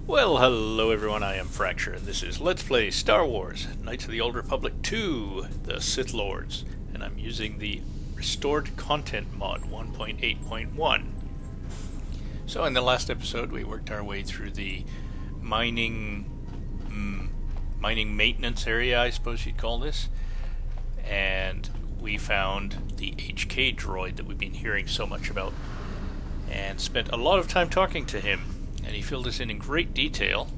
Well, hello everyone, I am Fracture, and this is Let's Play Star Wars Knights of the Old Republic 2, the Sith Lords, and I'm using the Restored Content mod 1.8.1. So in the last episode we worked our way through the mining maintenance area, I suppose you'd call this, and we found the HK droid that we've been hearing so much about, and spent a lot of time talking to him. And he filled us in great detail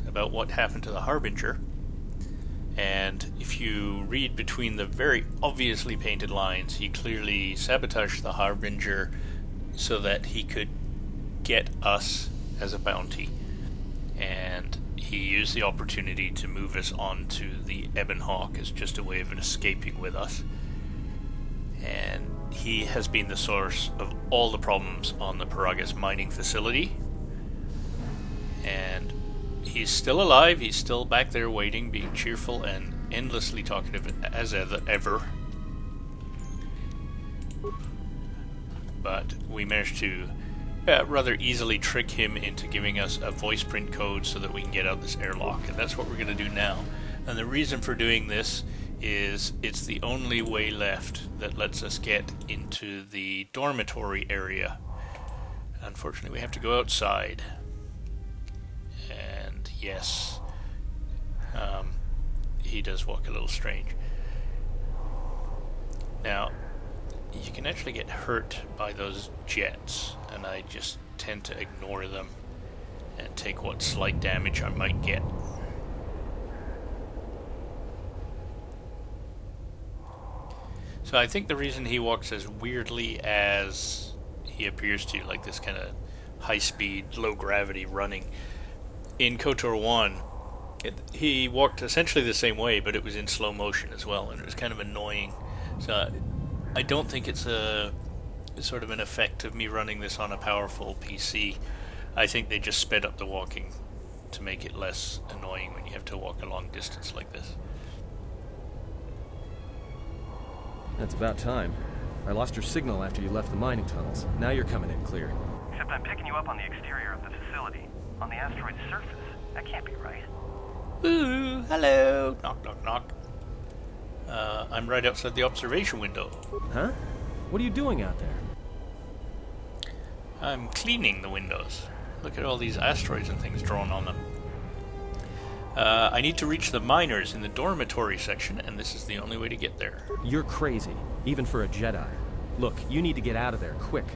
about what happened to the Harbinger. And if you read between the very obviously painted lines, he clearly sabotaged the Harbinger so that he could get us as a bounty. And he used the opportunity to move us onto the Ebon Hawk as just a way of escaping with us. And he has been the source of all the problems on the Paragus mining facility. And he's still alive, he's still back there waiting, being cheerful and endlessly talkative as ever. But we managed to rather easily trick him into giving us a voice print code so that we can get out this airlock, and that's what we're going to do now. And the reason for doing this is it's the only way left that lets us get into the dormitory area. Unfortunately, we have to go outside. And yes, he does walk a little strange. Now, you can actually get hurt by those jets, and I just tend to ignore them and take what slight damage I might get. So I think the reason he walks as weirdly as he appears to, like this kind of high-speed, low-gravity running, in KotOR2, he walked essentially the same way, but it was in slow motion as well, and it was kind of annoying. So I don't think it's a sort of an effect of me running this on a powerful PC. I think they just sped up the walking to make it less annoying when you have to walk a long distance like this. That's about time. I lost your signal after you left the mining tunnels. Now you're coming in clear. Except I'm picking you up on the exterior of the facility. On the asteroid's surface. That can't be right. Ooh, hello. Knock, knock, knock. I'm right outside the observation window. Huh? What are you doing out there? I'm cleaning the windows. Look at all these asteroids and things drawn on them. I need to reach the miners in the dormitory section, and this is the only way to get there. You're crazy, even for a Jedi. Look, you need to get out of there, quick.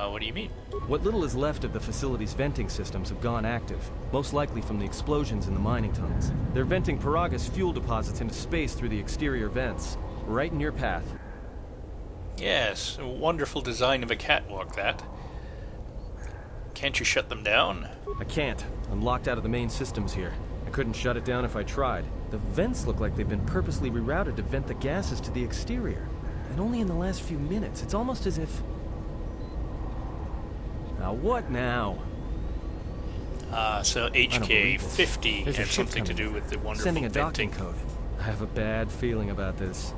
What do you mean? What little is left of the facility's venting systems have gone active, most likely from the explosions in the mining tunnels. They're venting Paragus fuel deposits into space through the exterior vents, right in your path. Yes, a wonderful design of a catwalk, that. Can't you shut them down? I can't. I'm locked out of the main systems here. I couldn't shut it down if I tried. The vents look like they've been purposely rerouted to vent the gases to the exterior. And only in the last few minutes. It's almost as if... Now what now? So HK50 had something to do with the wonderful sending a docking venting. code. I have a bad feeling about this.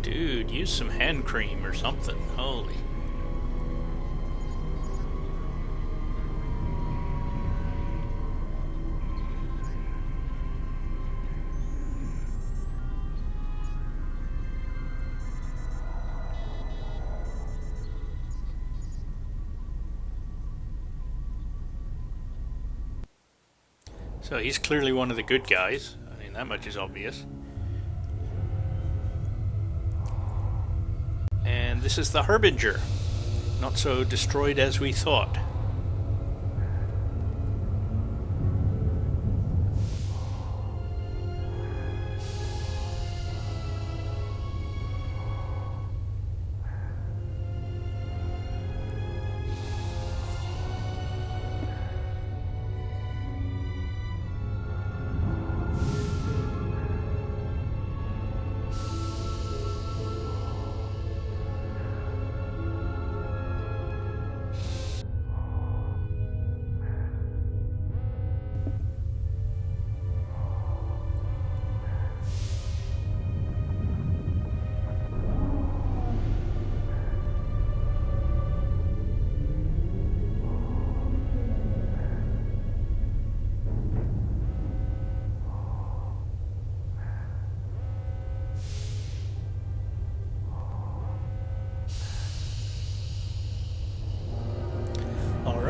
Dude, use some hand cream or something. Holy. So he's clearly one of the good guys. I mean, that much is obvious. And this is the Harbinger. Not so destroyed as we thought.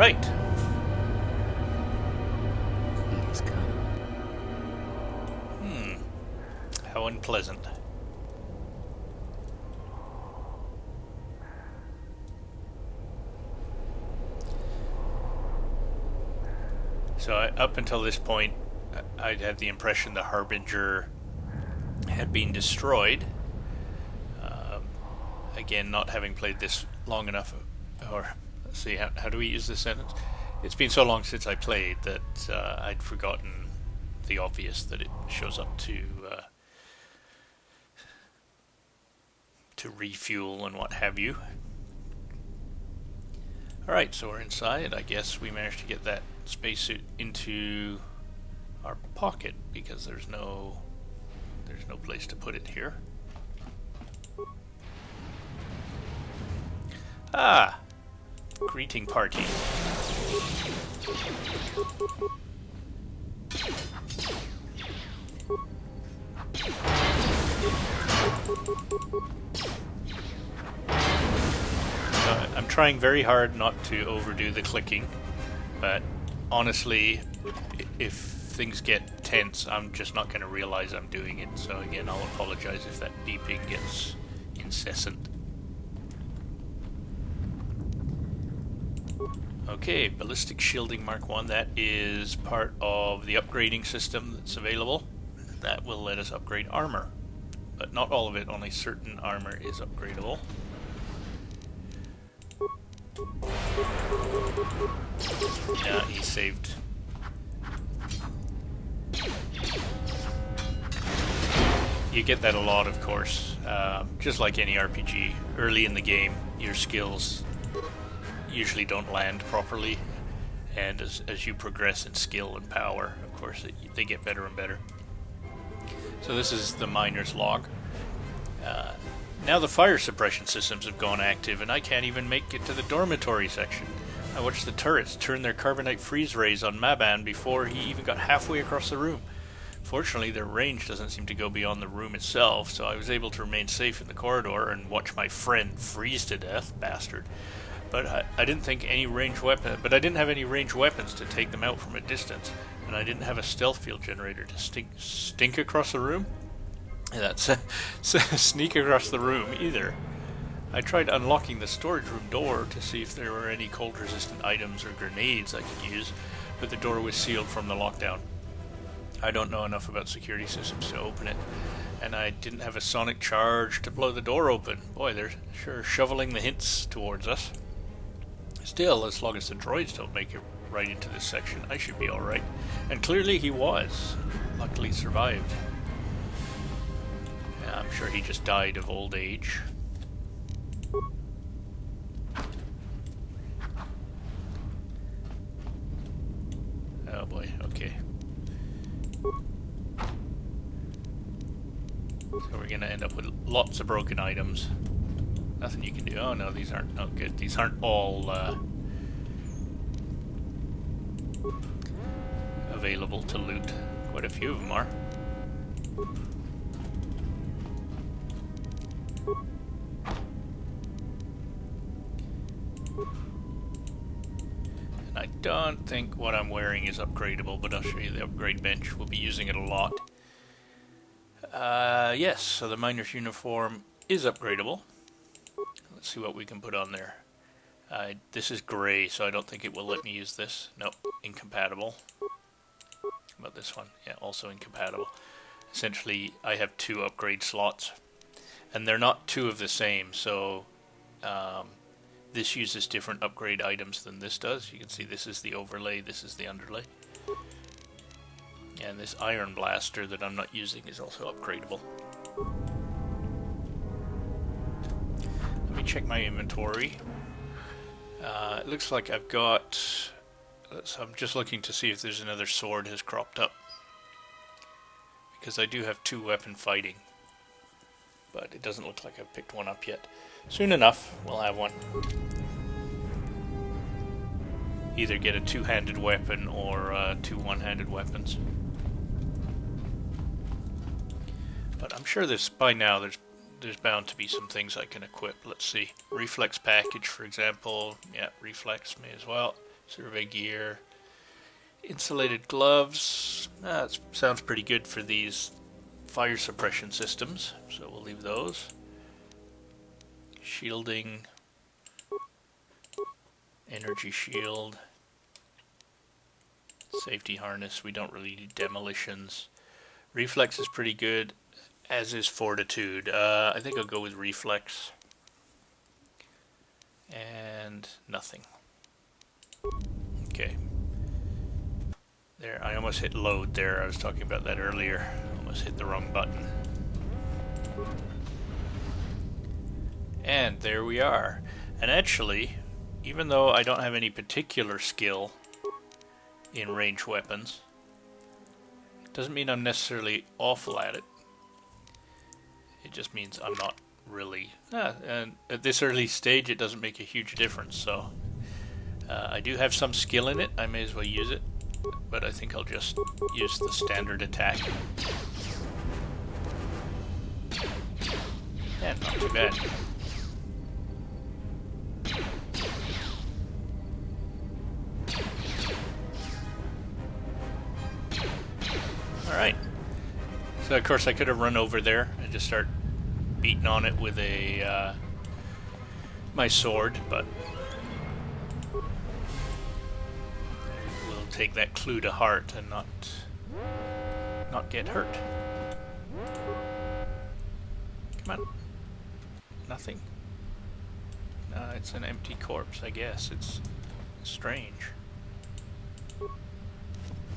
Alright. He's coming. How unpleasant. So up until this point, I'd had the impression the Harbinger had been destroyed. Again, not having played this long enough, or let's see, how do we use this sentence? It's been so long since I played that I'd forgotten the obvious, that it shows up to refuel and what have you. Alright, so we're inside. I guess we managed to get that spacesuit into our pocket because there's no place to put it here. Ah! Greeting party. I'm trying very hard not to overdo the clicking, but honestly, if things get tense, I'm just not going to realize I'm doing it. So again, I'll apologize if that beeping gets incessant. Okay, ballistic shielding Mark 1, that is part of the upgrading system that's available. That will let us upgrade armor, but not all of it, only certain armor is upgradable. Yeah, he saved. You get that a lot, of course. Just like any RPG, early in the game, your skills usually don't land properly, and as you progress in skill and power, of course, they get better and better. So this is the miner's log. Now the fire suppression systems have gone active, and I can't even make it to the dormitory section. I watched the turrets turn their carbonite freeze rays on Maban before he even got halfway across the room. Fortunately, their range doesn't seem to go beyond the room itself, so I was able to remain safe in the corridor and watch my friend freeze to death, bastard. But I didn't think any ranged weapon. But I didn't have any ranged weapons to take them out from a distance, and I didn't have a stealth field generator to stink across the room. That's sneak across the room either. I tried unlocking the storage room door to see if there were any cold-resistant items or grenades I could use, but the door was sealed from the lockdown. I don't know enough about security systems to open it, and I didn't have a sonic charge to blow the door open. Boy, they're sure shoveling the hints towards us. Still, as long as the droids don't make it right into this section, I should be alright. And clearly he was. Luckily survived. Yeah, I'm sure he just died of old age. Oh boy, okay. So we're gonna end up with lots of broken items. Nothing you can do. Oh no, these aren't not good. These aren't all available to loot. Quite a few of them are. And I don't think what I'm wearing is upgradable, but I'll show you the upgrade bench. We'll be using it a lot. Yes, so the miner's uniform is upgradable. Let's see what we can put on there. This is gray, so I don't think it will let me use this. Nope, incompatible. How about this one? Yeah, also incompatible. Essentially, I have 2 upgrade slots, and they're not 2 of the same, so this uses different upgrade items than this does. You can see this is the overlay, this is the underlay. And this iron blaster that I'm not using is also upgradable. Let me check my inventory. It looks like I've got... So I'm just looking to see if there's another sword has cropped up. Because I do have 2 weapon fighting. But it doesn't look like I've picked one up yet. Soon enough, we'll have one. Either get a 2-handed weapon or 2 one-handed weapons. But I'm sure there's, by now, there's bound to be some things I can equip. Let's see. Reflex package, for example. Yeah, reflex may as well. Survey gear. Insulated gloves. That sounds pretty good for these fire suppression systems, so we'll leave those. Shielding. Energy shield. Safety harness. We don't really need demolitions. Reflex is pretty good, as is fortitude. I think I'll go with reflex. And nothing. Okay. There, I almost hit load there. I was talking about that earlier. Almost hit the wrong button. And there we are. And actually, even though I don't have any particular skill in ranged weapons, doesn't mean I'm necessarily awful at it. It just means I'm not really... and at this early stage it doesn't make a huge difference, so... I do have some skill in it, I may as well use it. But I think I'll just use the standard attack. Yeah, not too bad. Alright. So of course I could have run over there and just start beating on it with a my sword, but we'll take that clue to heart and not get hurt. Come on. Nothing. No, it's an empty corpse, I guess. It's strange.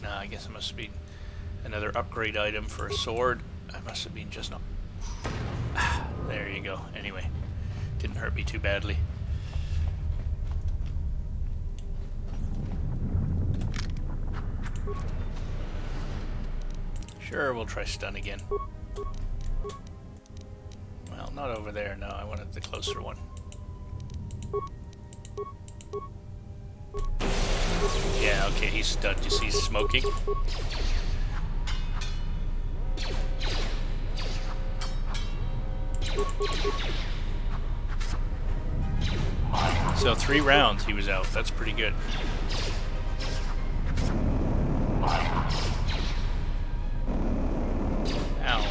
No, I guess it must be another upgrade item for a sword. I must have been just not... There you go. Anyway, didn't hurt me too badly. Sure, we'll try stun again. Well, not over there, no. I wanted the closer one. Yeah, okay, he's stunned. You see he's smoking? So 3 rounds he was out. That's pretty good. Ow.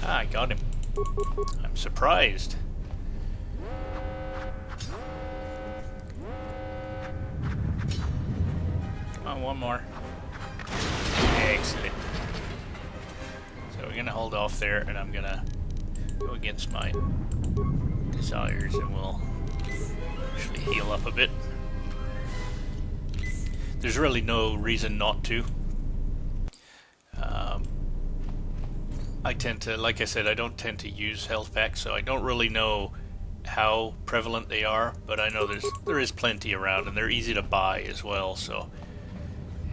Ah, I got him. I'm surprised. Come on, one more. Excellent. So we're gonna hold off there, and I'm gonna go against my desires, and we'll actually heal up a bit. There's really no reason not to. I tend to, like I said, I don't tend to use health packs, so I don't really know how prevalent they are, but I know there is plenty around, and they're easy to buy as well, so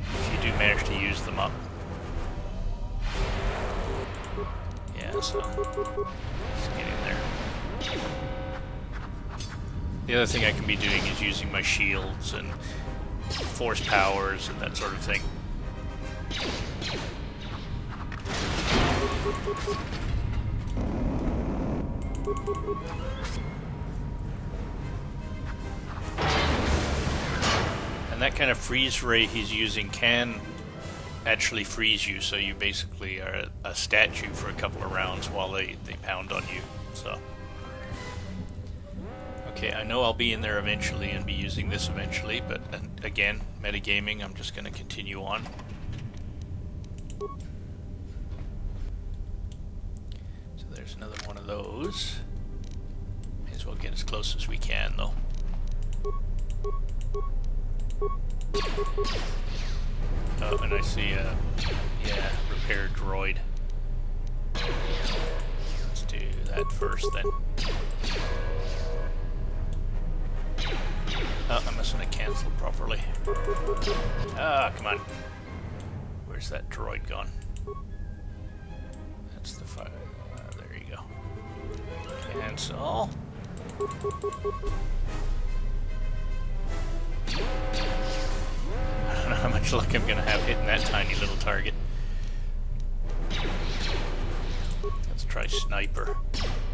if you do manage to use them up. Yeah, so let's get in there. The other thing I can be doing is using my shields and force powers and that sort of thing. And that kind of freeze ray he's using can actually freeze you, so you basically are a statue for a couple of rounds while they pound on you. So okay, I know I'll be in there eventually and be using this eventually, but again, metagaming, I'm just going to continue on. So there's another one of those. May as well get as close as we can, though. Oh, and I see a, repair droid. Let's do that first, then. Oh, I mustn't have cancelled properly. Ah, come on. Where's that droid gone? That's the fire. There you go. Cancel. I don't know how much luck I'm gonna have hitting that tiny little target. Let's try sniper.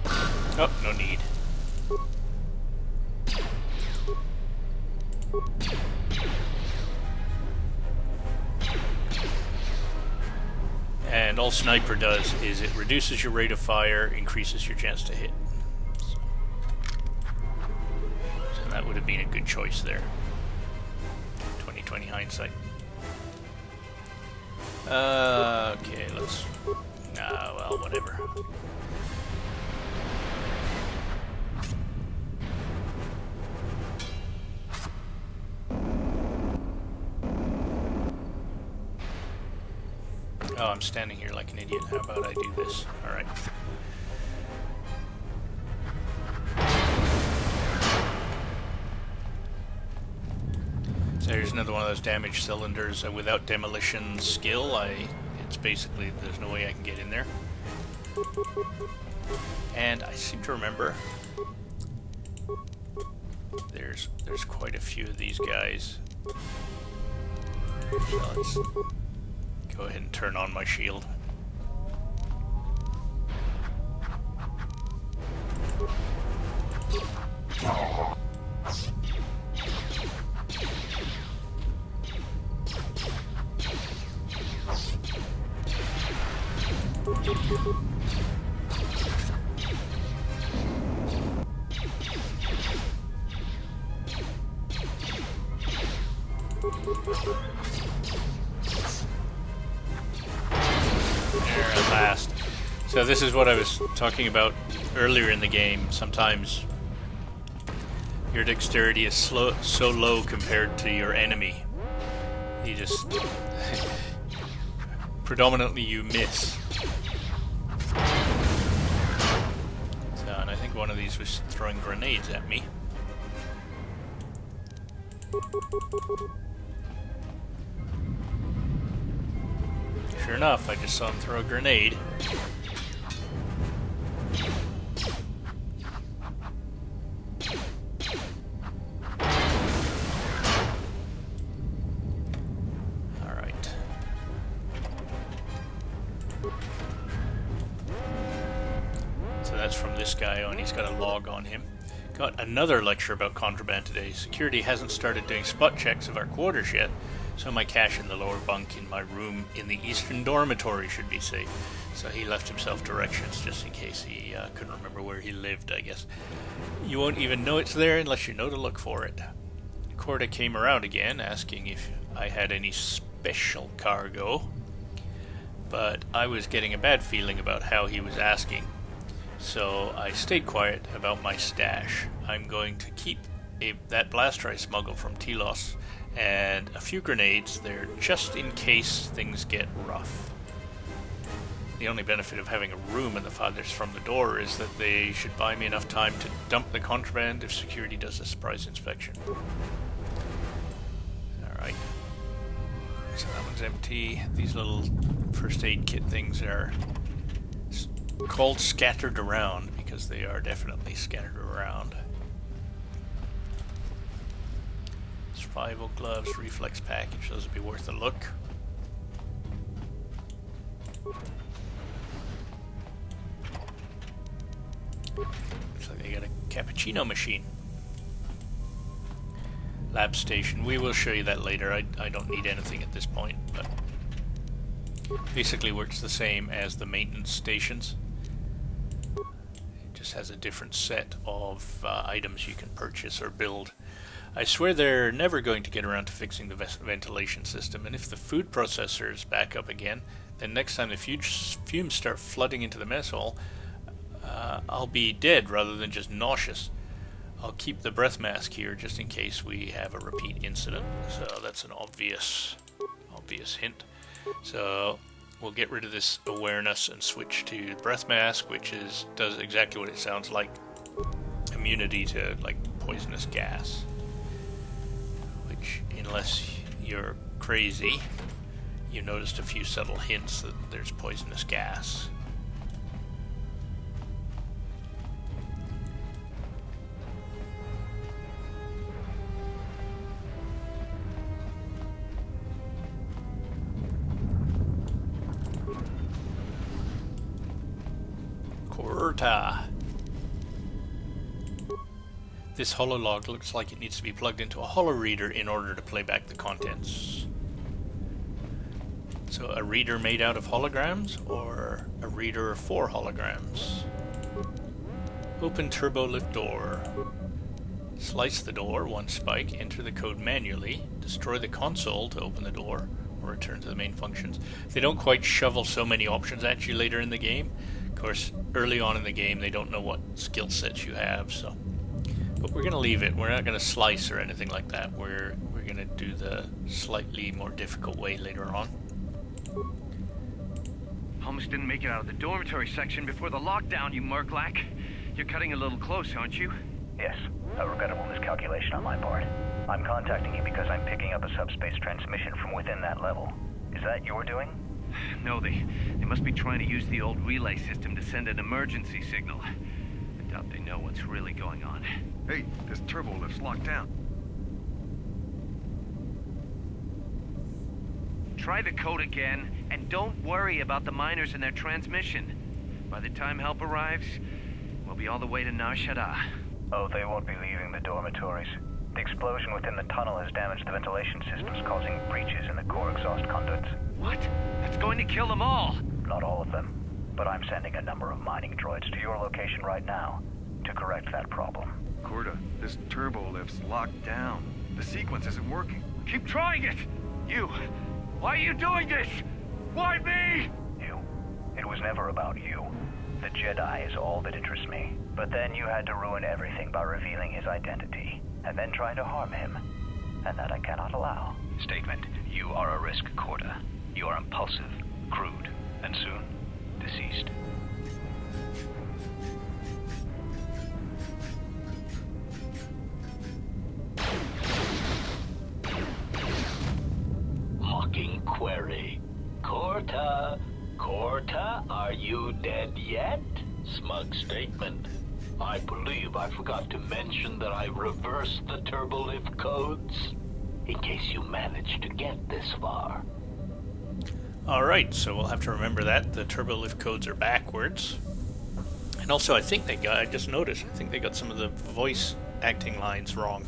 Oh, no need. And all sniper does is it reduces your rate of fire, increases your chance to hit. So that would have been a good choice there. 20/20 hindsight. Okay, let's... Nah, well, whatever. Oh, I'm standing here like an idiot. How about I do this? Alright. So there's another one of those damaged cylinders. Without demolition skill, it's basically, there's no way I can get in there. And I seem to remember there's quite a few of these guys. So let's go ahead and turn on my shield. There, at last. So this is what I was talking about earlier in the game. Sometimes your dexterity is so low compared to your enemy. You just... predominantly you miss. So, and I think one of these was throwing grenades at me. Sure enough, I just saw him throw a grenade. Alright. So that's from this guy, and he's got a log on him. Got another lecture about contraband today. Security hasn't started doing spot checks of our quarters yet, so my cache in the lower bunk in my room in the eastern dormitory should be safe. So he left himself directions just in case he couldn't remember where he lived, I guess. You won't even know it's there unless you know to look for it. Corda came around again, asking if I had any special cargo, but I was getting a bad feeling about how he was asking. So I stayed quiet about my stash. I'm going to keep that blaster I smuggled from Telos and a few grenades there just in case things get rough. The only benefit of having a room in the farthest from the door is that they should buy me enough time to dump the contraband if security does a surprise inspection. Alright. So that one's empty. These little first aid kit things are called scattered around because they are definitely scattered around. Survival gloves, reflex package, those would be worth a look. Looks like they got a cappuccino machine. Lab station, we will show you that later. I don't need anything at this point, but basically works the same as the maintenance stations. It just has a different set of items you can purchase or build. I swear they're never going to get around to fixing the ventilation system, and if the food processors back up again, then next time the fumes start flooding into the mess hall, I'll be dead rather than just nauseous. I'll keep the breath mask here just in case we have a repeat incident. So that's an obvious hint. So we'll get rid of this awareness and switch to breath mask, which does exactly what it sounds like. Immunity to like poisonous gas. Which, unless you're crazy, you noticed a few subtle hints that there's poisonous gas. KotOR2. This hololog looks like it needs to be plugged into a holoreader in order to play back the contents. So a reader made out of holograms, or a reader for holograms? Open turbolift door. Slice the door, one spike, enter the code manually, destroy the console to open the door, or return to the main functions. They don't quite shovel so many options at you later in the game. Of course, early on in the game they don't know what skill sets you have, so... But we're going to leave it. We're not going to slice or anything like that. We're going to do the slightly more difficult way later on. Almost didn't make it out of the dormitory section before the lockdown, you Merklack. You're cutting a little close, aren't you? Yes, a regrettable miscalculation on my part. I'm contacting you because I'm picking up a subspace transmission from within that level. Is that your doing? No, they must be trying to use the old relay system to send an emergency signal. I doubt they know what's really going on. Hey, this turbolift's locked down. Try the code again, and don't worry about the miners and their transmission. By the time help arrives, we'll be all the way to Nar Shaddaa. Oh, they won't be leaving the dormitories. The explosion within the tunnel has damaged the ventilation systems, causing breaches in the core exhaust conduits. What? That's going to kill them all! Not all of them, but I'm sending a number of mining droids to your location right now to correct that problem. KotOR2, this turbolift's locked down. The sequence isn't working. Keep trying it! You! Why are you doing this? Why me? You. It was never about you. The Jedi is all that interests me. But then you had to ruin everything by revealing his identity, and then trying to harm him. And that I cannot allow. Statement. You are a risk, KotOR2. You are impulsive, crude, and soon deceased. Mocking query. KotOR2, are you dead yet? Smug statement. I believe I forgot to mention that I reversed the turbolift codes, in case you managed to get this far. Alright, so we'll have to remember that. The turbolift codes are backwards. And also, I think I just noticed, I think they got some of the voice acting lines wrong.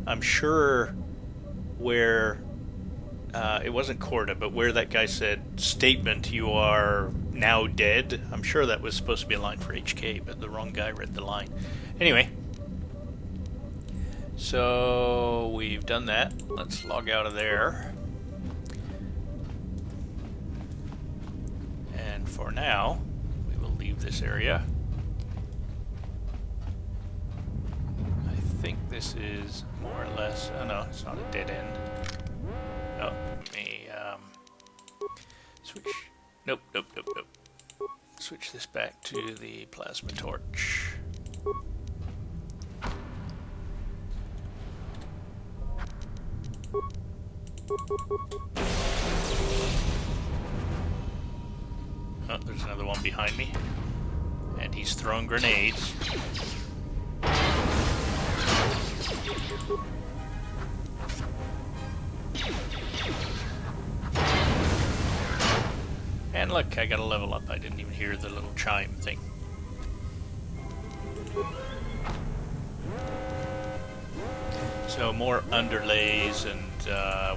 I'm sure where, it wasn't KotOR2, but where that guy said, statement, you are now dead, I'm sure that was supposed to be a line for HK, but the wrong guy read the line. Anyway, so we've done that. Let's log out of there. And for now, we will leave this area. I think this is more or less... Oh no, it's not a dead end. Oh, let me switch... Nope. Switch this back to the plasma torch. Oh, there's another one behind me. And he's throwing grenades. And look, I got a level up. I didn't even hear the little chime thing. So more underlays and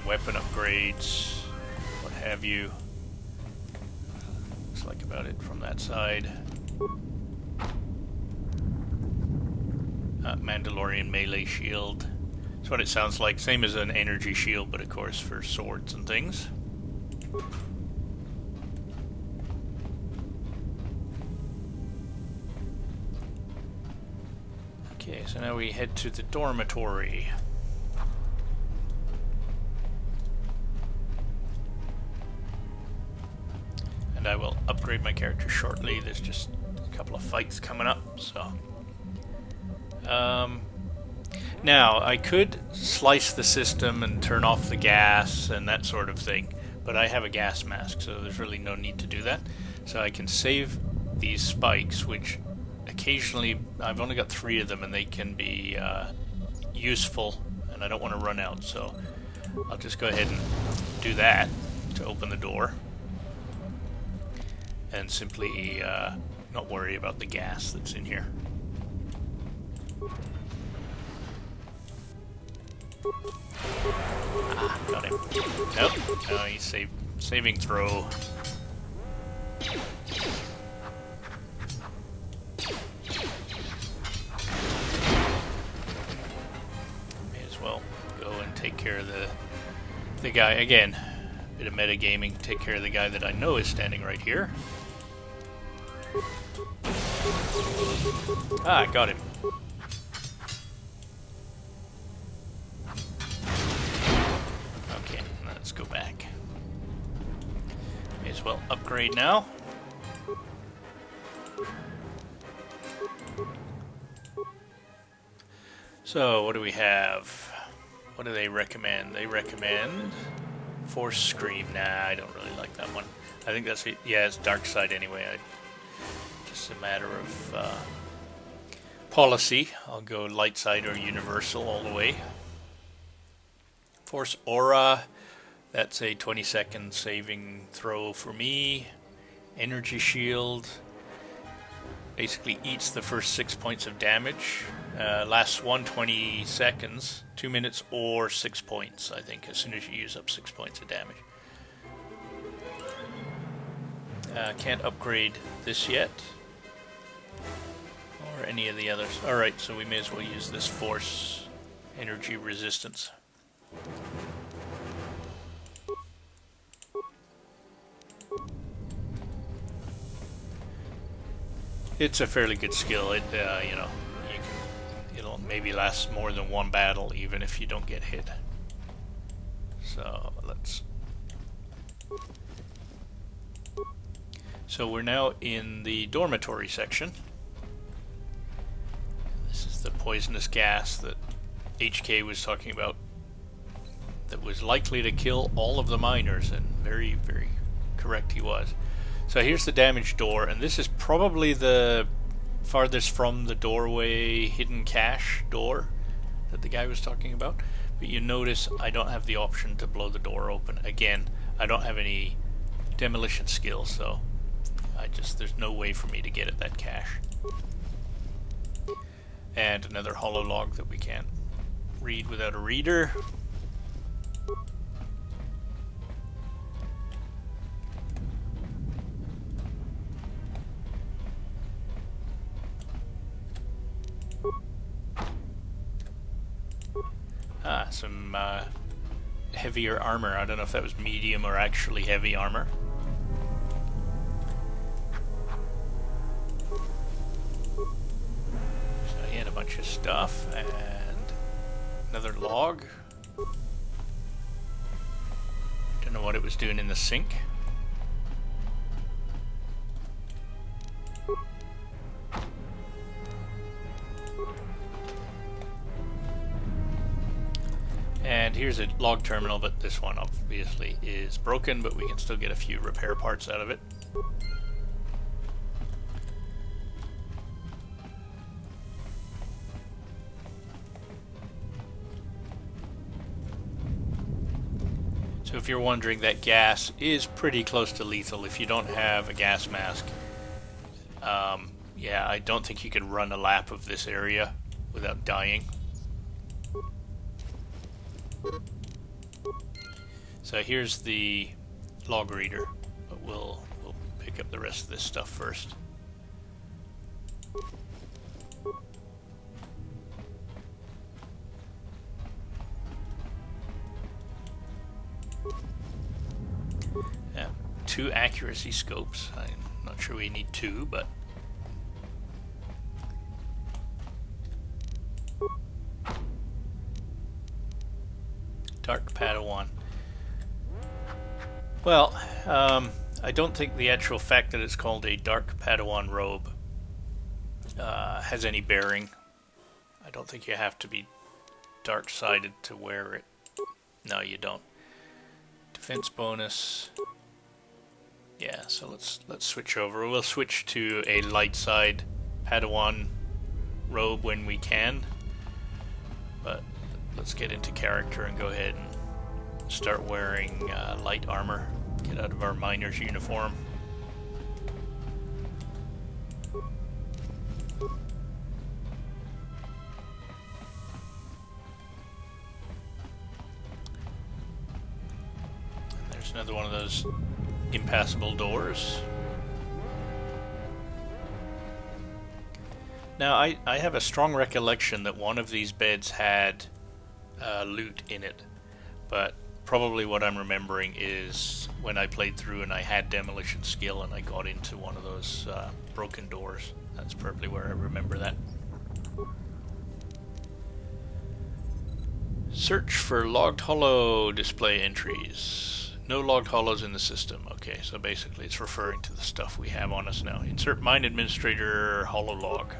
weapon upgrades, what have you. Looks like about it from that side. Mandalorian melee shield. That's what it sounds like. Same as an energy shield, but of course for swords and things. Okay, so now we head to the dormitory. And I will upgrade my character shortly. There's just a couple of fights coming up, so... now, I could slice the system and turn off the gas and that sort of thing, but I have a gas mask, so there's really no need to do that. So I can save these spikes, which occasionally, I've only got 3 of them, and they can be useful, and I don't want to run out, so I'll just go ahead and do that to open the door, and simply not worry about the gas that's in here. Ah, got him. Nope. No, he's saving throw. May as well go and take care of the guy again. Bit of metagaming. Take care of the guy that I know is standing right here. Ah, I got him. Okay, let's go back. May as well upgrade now. So, what do we have? What do they recommend? They recommend Force Scream. Nah, I don't really like that one. I think that's it. Yeah, it's Dark Side anyway. Just a matter of policy. I'll go Light Side or Universal all the way. Force Aura. That's a 20-second saving throw for me. Energy Shield. Basically eats the first 6 points of damage. Lasts 20 seconds, 2 minutes, or 6 points, I think, as soon as you use up 6 points of damage. Can't upgrade this yet, or any of the others. Alright, so we may as well use this Force Energy Resistance. It's a fairly good skill. It, you know, it'll maybe last more than one battle, even if you don't get hit. So let's. So we're now in the dormitory section. This is the poisonous gas that HK was talking about, that was likely to kill all of the miners, and very, very correct he was. So here's the damaged door, and this is probably the farthest from the doorway hidden cache door that the guy was talking about. But you notice I don't have the option to blow the door open. Again, I don't have any demolition skills, so there's no way for me to get at that cache. And another hollow log that we can't read without a reader. Ah, some heavier armor. I don't know if that was medium or actually heavy armor. So he had a bunch of stuff, and another log. Don't know what it was doing in the sink. And here's a log terminal, but this one obviously is broken, but we can still get a few repair parts out of it. So if you're wondering, that gas is pretty close to lethal if you don't have a gas mask. Yeah, I don't think you could run a lap of this area without dying. So here's the log reader, but we'll pick up the rest of this stuff first. Yeah, 2 accuracy scopes. I'm not sure we need 2, but Dark Padawan. Well, I don't think the actual fact that it's called a Dark Padawan robe has any bearing. I don't think you have to be dark-sided to wear it. No, you don't. Defense bonus. Yeah, so let's switch over. We'll switch to a light side Padawan robe when we can. But let's get into character and go ahead and start wearing light armor. Get out of our miner's uniform. There's another one of those impassable doors. Now, I have a strong recollection that one of these beds had loot in it, but probably what I'm remembering is when I played through and I had demolition skill and I got into one of those broken doors. That's probably where I remember that. Search for logged hollow display entries. No logged hollows in the system. Okay, so basically it's referring to the stuff we have on us now. Insert mine administrator hollow log.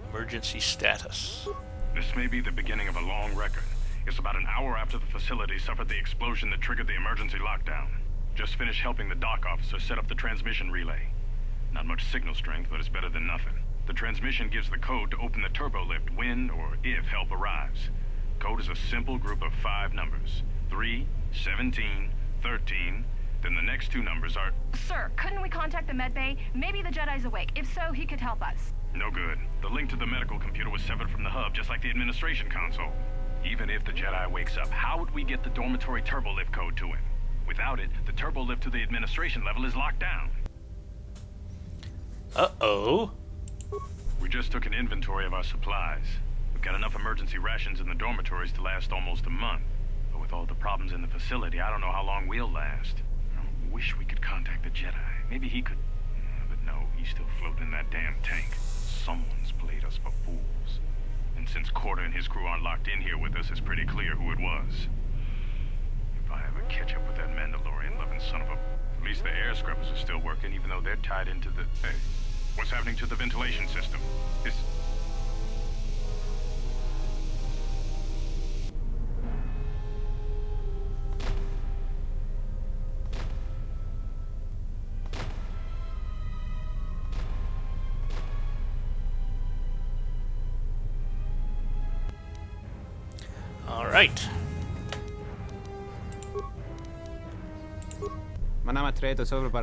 Emergency status. This may be the beginning of a long record. It's about an hour after the facility suffered the explosion that triggered the emergency lockdown. Just finished helping the dock officer set up the transmission relay. Not much signal strength, but it's better than nothing. The transmission gives the code to open the turbolift when or if help arrives. Code is a simple group of 5 numbers. 3, 17, 13, then the next 2 numbers are... Sir, couldn't we contact the med bay? Maybe the Jedi's awake. If so, he could help us. No good. The link to the medical computer was severed from the hub, just like the administration console. Even if the Jedi wakes up, how would we get the dormitory turbolift code to him? Without it, the turbolift to the administration level is locked down. Uh-oh. We just took an inventory of our supplies. We've got enough emergency rations in the dormitories to last almost a month. But with all the problems in the facility, I don't know how long we'll last. I wish we could contact the Jedi. Maybe he could... But no, he's still floating in that damn tank. Someone's played us for fools. And since KotOR and his crew aren't locked in here with us, it's pretty clear who it was. If I ever catch up with that Mandalorian-loving son of a... At least the air scrubbers are still working, even though they're tied into the... Hey, what's happening to the ventilation system? It's... Alright.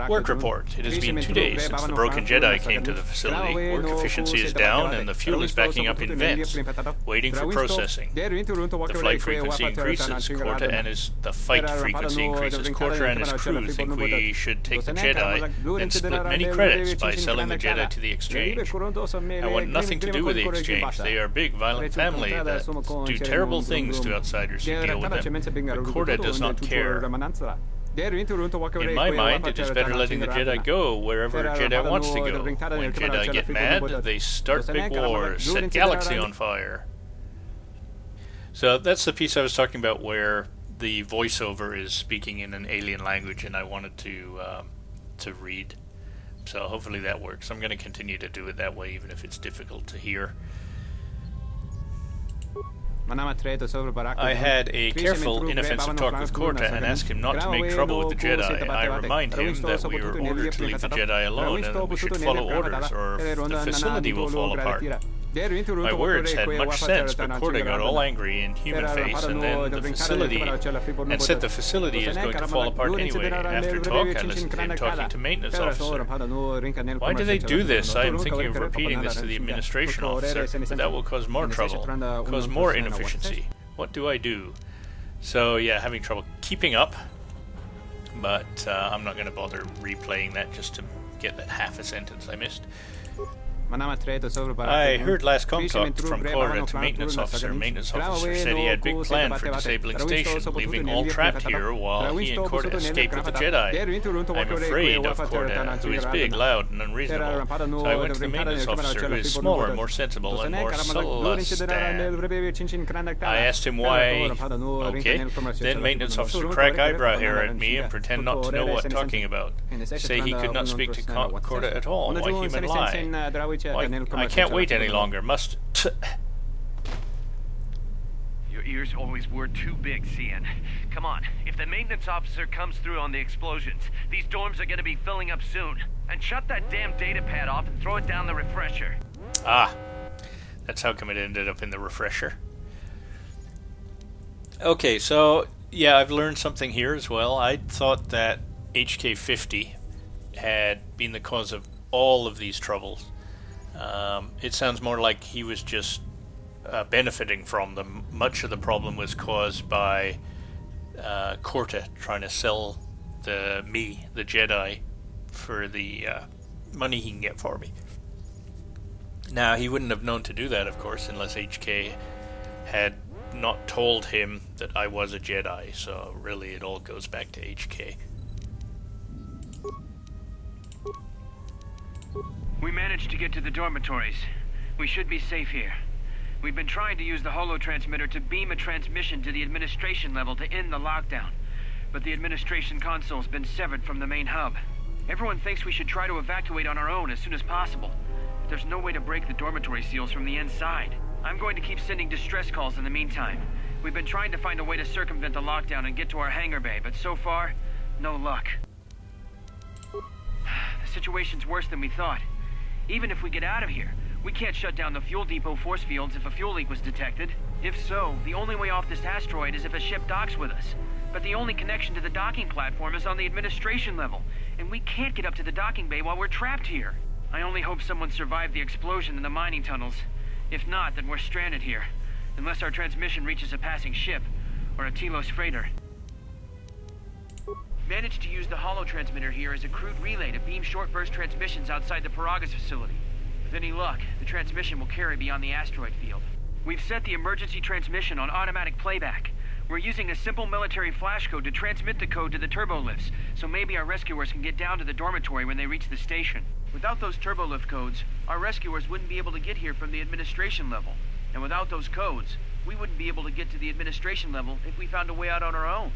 Work report. It has been 2 days since the broken Jedi came to the facility. Work efficiency is down and the fuel is backing up in vents, waiting for processing. The flight frequency increases. KotOR and the fight frequency increases. KotOR and his crew think we should take the Jedi and split many credits by selling the Jedi to the exchange. I want nothing to do with the exchange. They are a big, violent family that do terrible things to outsiders who deal with them. But KotOR does not care. In my mind, it is better letting the Jedi go wherever a Jedi wants to go. When Jedi get mad, they start big wars, set galaxy on fire. So that's the piece I was talking about where the voiceover is speaking in an alien language and I wanted to read. So hopefully that works. I'm going to continue to do it that way even if it's difficult to hear. I had a careful, inoffensive talk with KotOR and asked him not to make trouble with the Jedi. I remind him that we were ordered to leave the Jedi alone and that we should follow orders or the facility will fall apart. My words had much sense, but KotOR got all angry in human face and then the facility and said the facility is going to fall apart anyway. After talk, I listened to him talking to maintenance officer. Why do they do this? I am thinking of repeating this to the administration officer, but that will cause more trouble, cause more inefficiency. What do I do? So yeah, having trouble keeping up, but I'm not going to bother replaying that just to get that half a sentence I missed. I heard last com talk from KotOR to maintenance officer. Maintenance officer said he had big plan for disabling station, leaving all trapped here while he and KotOR escaped with the Jedi. I'm afraid of KotOR, who is big, loud, and unreasonable. So I went to the maintenance officer, who is smaller, more sensible, and more celestan. I asked him why. Okay. Then maintenance officer crack eyebrow hair at me and pretend not to know what talking about. Say he could not speak to KotOR at all. Why human lie? I can't wait any longer. Must. Your ears always were too big, Cian. Come on. If the maintenance officer comes through on the explosions, these dorms are going to be filling up soon. And shut that damn data pad off and throw it down the refresher. Ah. That's how come it ended up in the refresher. Okay, so, yeah, I've learned something here as well. I thought that HK50 had been the cause of all of these troubles. It sounds more like he was just benefiting from them. Much of the problem was caused by KotOR2 trying to sell the Jedi, for the money he can get for me. Now, he wouldn't have known to do that, of course, unless HK had not told him that I was a Jedi, so really it all goes back to HK. We managed to get to the dormitories. We should be safe here. We've been trying to use the holo-transmitter to beam a transmission to the administration level to end the lockdown, but the administration console's been severed from the main hub. Everyone thinks we should try to evacuate on our own as soon as possible, but there's no way to break the dormitory seals from the inside. I'm going to keep sending distress calls in the meantime. We've been trying to find a way to circumvent the lockdown and get to our hangar bay, but so far, no luck. The situation's worse than we thought. Even if we get out of here, we can't shut down the fuel depot force fields if a fuel leak was detected. If so, the only way off this asteroid is if a ship docks with us. But the only connection to the docking platform is on the administration level, and we can't get up to the docking bay while we're trapped here. I only hope someone survived the explosion in the mining tunnels. If not, then we're stranded here, unless our transmission reaches a passing ship, or a Telos freighter. Managed to use the holo-transmitter here as a crude relay to beam short-burst transmissions outside the Paragas facility. With any luck, the transmission will carry beyond the asteroid field. We've set the emergency transmission on automatic playback. We're using a simple military flash code to transmit the code to the turbolifts, so maybe our rescuers can get down to the dormitory when they reach the station. Without those turbolift codes, our rescuers wouldn't be able to get here from the administration level. And without those codes, we wouldn't be able to get to the administration level if we found a way out on our own.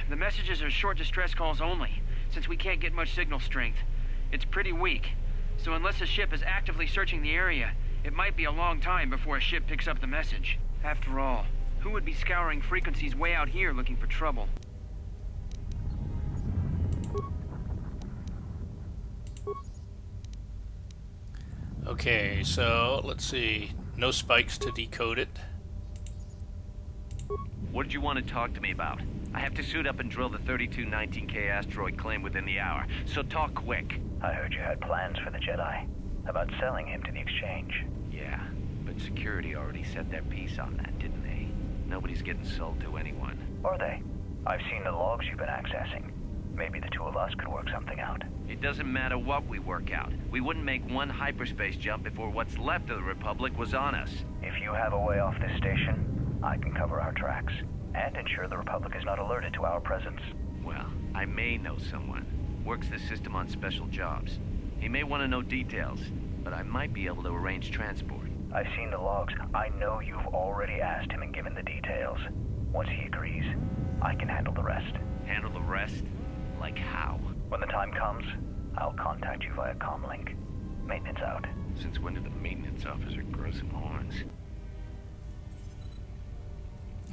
The messages are short distress calls only, since we can't get much signal strength. It's pretty weak, so unless a ship is actively searching the area, it might be a long time before a ship picks up the message. After all, who would be scouring frequencies way out here looking for trouble? Okay, so let's see. No spikes to decode it. What did you want to talk to me about? I have to suit up and drill the 3219K asteroid claim within the hour, so talk quick. I heard you had plans for the Jedi, about selling him to the exchange. Yeah, but security already set their piece on that, didn't they? Nobody's getting sold to anyone. Are they? I've seen the logs you've been accessing. Maybe the two of us could work something out. It doesn't matter what we work out. We wouldn't make one hyperspace jump before what's left of the Republic was on us. If you have a way off this station, I can cover our tracks, and ensure the Republic is not alerted to our presence. Well, I may know someone. Works the system on special jobs. He may want to know details, but I might be able to arrange transport. I've seen the logs. I know you've already asked him and given the details. Once he agrees, I can handle the rest. Handle the rest? Like how? When the time comes, I'll contact you via comlink. Maintenance out. Since when did the maintenance officer grow some horns?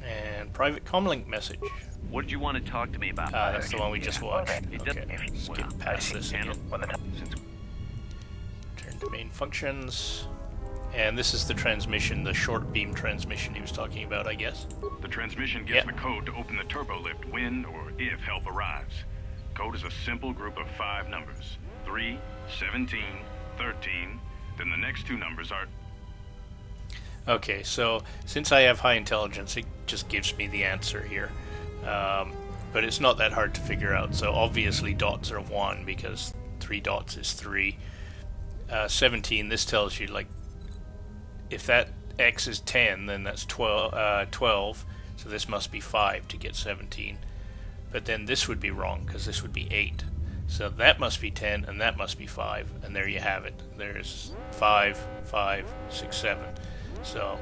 And private comlink message. What did you want to talk to me about? That's the one we just watched. Okay. Okay, skip past this again. Turn to main functions. And this is the transmission, the short beam transmission he was talking about, I guess. The transmission gets the code to open the turbolift when or if help arrives. Code is a simple group of 5 numbers. 3, 17, 13, then the next 2 numbers are... Okay, so since I have high intelligence, it just gives me the answer here. But it's not that hard to figure out. So obviously dots are 1 because 3 dots is 3. 17, this tells you, like, if that X is 10, then that's 12. So this must be 5 to get 17. But then this would be wrong because this would be 8. So that must be 10 and that must be 5. And there you have it. There's 5, 5, 6, 7. So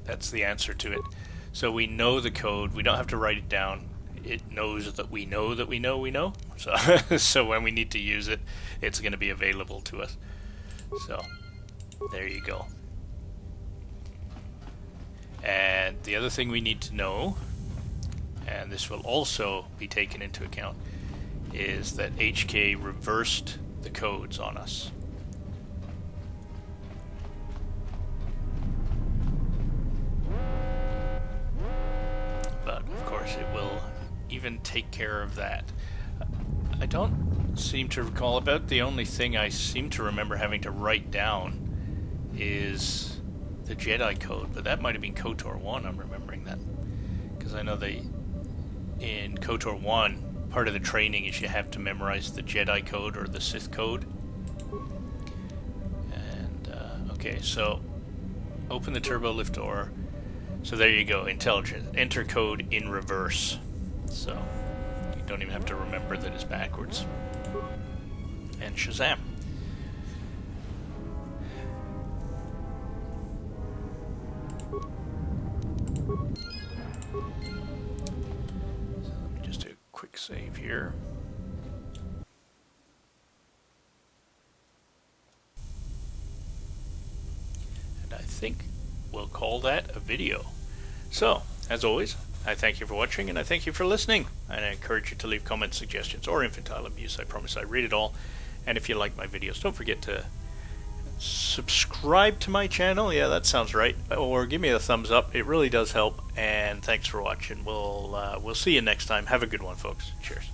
that's the answer to it. So we know the code. We don't have to write it down. It knows that we know that we know we know. So, so when we need to use it, it's going to be available to us. So there you go. And the other thing we need to know, and this will also be taken into account, is that HK reversed the codes on us. But of course it will even take care of that. I don't seem to recall about. The only thing I seem to remember having to write down is the Jedi code, but that might have been KotOR2. I'm remembering that because I know in KotOR2 part of the training is you have to memorize the Jedi code or the Sith code. And okay, so open the turbolift door. So there you go, intelligence. Enter code in reverse. So you don't even have to remember that it's backwards. And Shazam. So let me just do a quick save here. And I think we'll call that a video. So, as always, I thank you for watching and I thank you for listening. And I encourage you to leave comments, suggestions, or infantile abuse. I promise I read it all. And if you like my videos, don't forget to subscribe to my channel. Yeah, that sounds right. Or give me a thumbs up. It really does help. And thanks for watching. We'll see you next time. Have a good one, folks. Cheers.